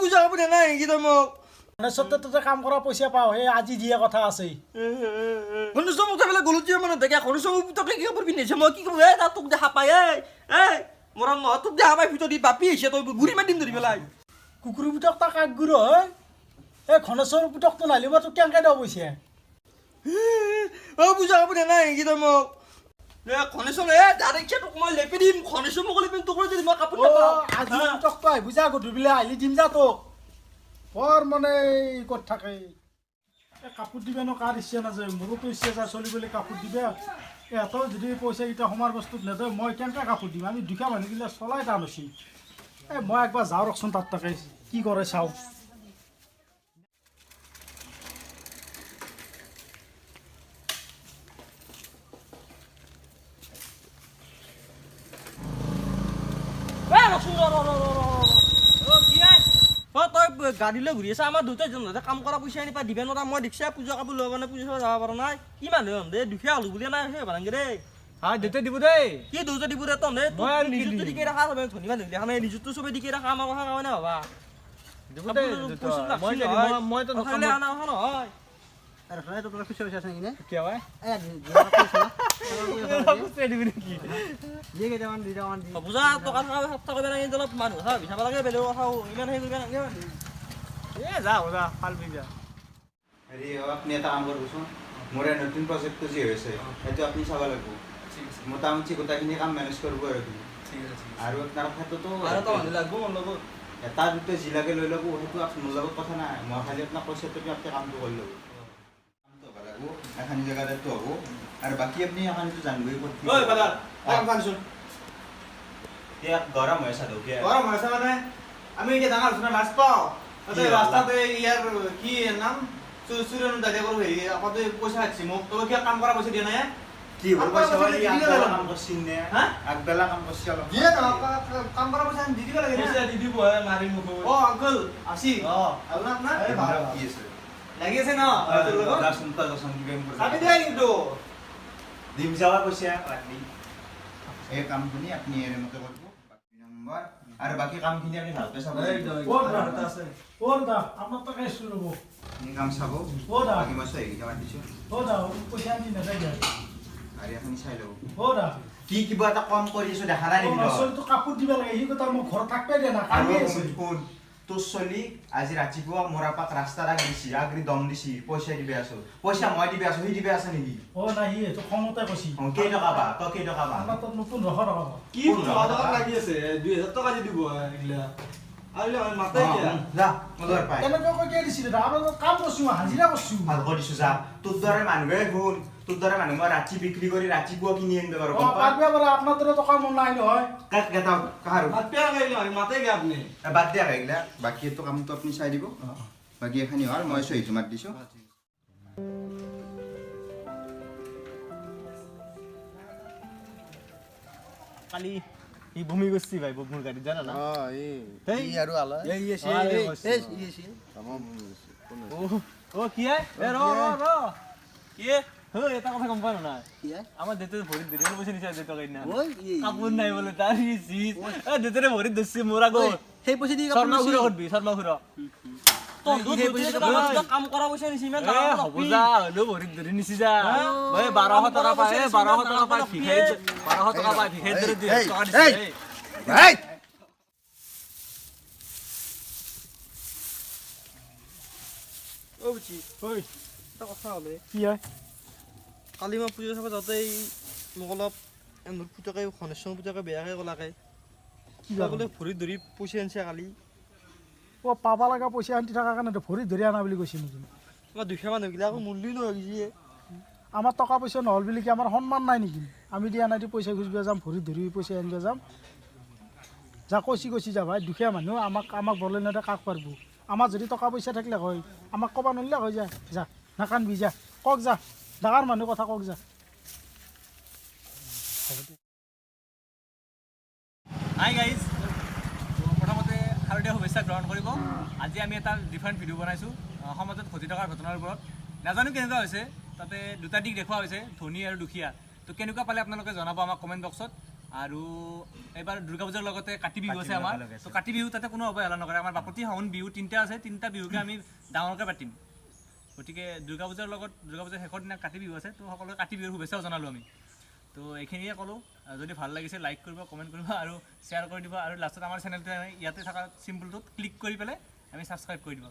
পূজা কাপোৰ নাই কি তই মোক গণেশতে কাম কৰা পইচা পাওঁ সেই আজি দিয়া কথা আছে গণেশ মোক বোলে গলতীয়া মানুহ দেখে গণেশ মোক তোকে কি কাপোৰ পিন্ধিছে মই কি কৰোঁ তাত তোক দেখা পাই এই মৰা নহয় তোক দেখা পাই ভিতৰত দি বাপি আহিছে তই গুৰি মাৰি দিম ধৰি পেলাই কুকুৰ পুতক তাক আগগুৰু হয় এই গণেশৰ পুতকটো নাহিলে মই তোক কেনেকৈ দিব পইচা পূজা কাপোৰ নাই কি তই মোক গণেশৰ ডাইৰেক্ট তোক মই লেপি দিম গণেশৰ মোক লেপি তোক যদি মই কাপোৰ নাপাওঁ আজি পুতকটো আহিব যা গধূলি আহিলে দিম যা তোক বৰ মানে ক'ত থাকে এই কাপোৰ দিবা ন কাৰ ইচ্ছা নাযায় মোৰোতো ইচ্ছা যায় চলিবলৈ কাপোৰ দিবা ইহঁতৰ যদি পইচাকেইটা সমাৰ বস্তুত নেদে মই কেনেকৈ কাপোৰ দিম আমি দুখীয়া মানুহগিলা চলাই টান হৈছি এই মই একবাৰ যাওঁ ৰচোন তাত তাকে কি কৰে চাওঁ তই গাড়ী লৈ ঘূৰি আছা আমাৰ দুটাই কাম কৰা পইচা আনি পাই দিবা নোৱাৰা মই দেখিছা পূজা কাপোৰ লৈ মানে পূজা চাব যাব পৰা নাই কি মানুহ দে দুখীয়া হ'লো বুলিয়ে নাই সেই ভাঙে দেই দেউতাই দিব দেই কি দুটা দিব দে তহঁতে নিজৰটো দিকে ৰাখা ধনী মানুহ দেখা নাই নিজৰটো চবে দিকে ৰাখা আমাৰ কথা কাৰণে ভাবা নহয় পূজা টকা সপ্তাহ কৰিব লাগে অলপ মানুহ বিচাব লাগে বেলেগ কথা ইমান সেই কৰিব নালাগে হেৰি আপুনি এটা কাম কৰিবচোন মোৰ এই নতুন প্ৰজেক্টটো যি হৈছে সেইটো আপুনি চাব লাগিব মোটামুটি গোটেইখিনি কাম মেনেজ কৰিব আৰু আপোনাৰ ক্ষেত্ৰতো এটা দুটা জিলাকে লৈ ল'ব সেইটো মোৰ লগত কথা নাই মই খালি আপোনাক পইচাটো আপুনি কামটো কৰি ল'ব কামটো হ'ব লাগিব এখন জেগাটো হ'ব আৰু বাকী আপুনি এখনটো জানিবই গৰম হৈ আছে গৰম হৈছে মানে আমি এতিয়া ডাঙৰ আলোচনা মাছ পাওঁ ৰাস্তাতে ইয়াৰ কি নাম চুৰন দাদা কৰো হেৰি আপতে পইচা আছে মোক তো কি কাম কৰা পইচা দিয়া নাই কি হ'ল পইচা আগবেলা কাম কৰিছিল নে আগবেলা কাম কৰিছিল অলপ দিয়ে না কাম কৰা পইচা দি দিব লাগে পইচা দি দিব মাৰি মোক অ আঙ্কেল আসি আপনার না এই ভাড়া কি আছে লাগি আছে না তোর লগত চিন্তা কৰচোন কি কাম কৰিব আমি দেই কিন্তু দিম যাওয়া পইচা ৰাখি এই কামখিনি আপুনি এনে মতে কৰিব বাকি নম্বৰ আৰু বাকি কামখিনি আপুনি ভালকৈ চাব আপোনাৰ টকা ইছ্যু ৰ'ব আপুনি কাম চাব দা বাকি মই চাই কেইটা দিছোঁ দা পইচা আনি নাযায় আৰু আপুনি চাই ল'ব দা কি কিবা এটা কম কৰি আছো দেখা নাই নেকি চলিটো কাপোৰ দিব লাগে সি কথা মই ঘৰত থাকবে দিয়া না আৰু কামে আছে শুন তোৰ চলি আজি ৰাতিপুৱা মোৰ আপাক ৰাস্তাৰ আগ দিছি আগৰি দম দিছি পইচা দিবে আছো পইচা মই দিবে আছো সি দিবে আছে নেকি নাই সি এইটো খঙতে কৈছি কেই টকা পা তই কেই টকা পা আমাৰ তাত নতুন 1500 টকা কি টকা লাগি আছে 2000 টকা দি দিব এগলা আইলে মাতাই দিয়া যা মদৰ পাই কেনেকৈ কৈ কি দিছিল আমাৰ কাম কৰছো হাজিৰা কৰছো ভাল কৰি দিছো যা তোৰ দৰে মানুহে শুন তোৰ দৰে মানুহ মই ৰাতি বিক্ৰী কৰি ৰাতিপুৱা কিনি আনিব পাৰো পাৰবে বাৰু আপোনাৰ দৰে টকা মন নাই নহয় কাক কেটা কাহাৰো মাতপে গাইলে মাতাই গে আপনি বাদ দিয়া গিলা বাকি এইটো কামটো আপুনি চাই দিব বাকি এখানি হল মই সহিটো মাত দিছো কালি ই ভূমি গৈছি ভাই মোৰ গাড়ী জানা না এই আৰু আলা এই ও কি এ ৰ কি হ এটা কথা গম পাও না কি আমার দেতে ভরি দিলে পয়সা নিছে দেতে কই না ওই কাপড় নাই বলে তার জিস এ দেতে ভরি দছি মোরা গো সেই পইচা দি শর্মা ঘুরে করবি শর্মা ঘুরে কাম কৰা পইচা নিছি ইমান এ হব যা হলো ভরি ধরে নিছি যা ভাই 1200 টাকা পায় 1200 টাকা পায় ভিখাই 1200 টাকা পায় ভিখাই ধরে দিয়ে টাকা দিছে এই ও বুচি ঐ এটা কথা হ'লে কি হয় কালি মই পূজা চাব যাওঁতেই মোক অলপ মোৰ পুতেকে গণেশৰ পুতেকে বেয়াকৈ ক'লাকে কিবা বোলে ভৰিত ধৰি পইচা আনিছে কালি পাবা লগা পইচা আনি থকাৰ কাৰণে ভৰি ধৰি আনা বুলি কৈছে নেকি আমাৰ দুখীয়া মানুহবিলাক মূল্য নহয় যিয়ে আমাৰ টকা পইচা নহ'ল বুলি কি আমাৰ সন্মান নাই নেকি আমি দিয়া নাই পইচা খুজিব যাম ভৰি ধৰি পইচা আনিব যাম যা কৈছি যা ভাই দুখীয়া মানুহ আমাক বলে নেদে কাক পাৰিব আমাৰ যদি টকা পইচা থাকিলে হয় আমাক ক'ব নোৱাৰিলে হয় যা নাকানবি যা কওক যা ডাঙৰ মানুহ কথা কওক যা হাই গাইজ প্ৰথমতে শাৰদীয় শুভেচ্ছা গ্ৰহণ কৰিব আজি আমি এটা ডিফাৰেণ্ট ভিডিঅ' বনাইছোঁ সমাজত ঘটি থকাৰ ঘটনাৰ ওপৰত নাজানো কেনেকুৱা হৈছে তাতে দুটা দিশ দেখুওৱা হৈছে ধনী আৰু দুখীয়া তো কেনেকুৱা পালে আপোনালোকে জনাব আমাক কমেণ্ট বক্সত আৰু এইবাৰ দুৰ্গা পূজাৰ লগতে কাতি বিহু আছে আমাৰ তো কাতি বিহু তাতে কোনো অৱহেলা নকৰে আমাৰ বাপতি শাওন বিহু তিনিটা আছে তিনিটা বিহুকে আমি ডাঙৰকৈ পাতিম গতিকে দুৰ্গা পূজাৰ শেষৰ দিনা কাতি বিহু আছে তো সকলোকে কাতি বিহুৰ শুভেচ্ছাও জনালোঁ আমি তো এইখিনিয়ে ক'লোঁ যদি ভাল লাগিছে লাইক কৰিব কমেণ্ট কৰিব আৰু শ্বেয়াৰ কৰি দিব আৰু লাষ্টত আমাৰ চেনেলটো ইয়াতে থকা চিম্বলটোত ক্লিক কৰি পেলাই আমি ছাবস্ক্ৰাইব কৰি দিব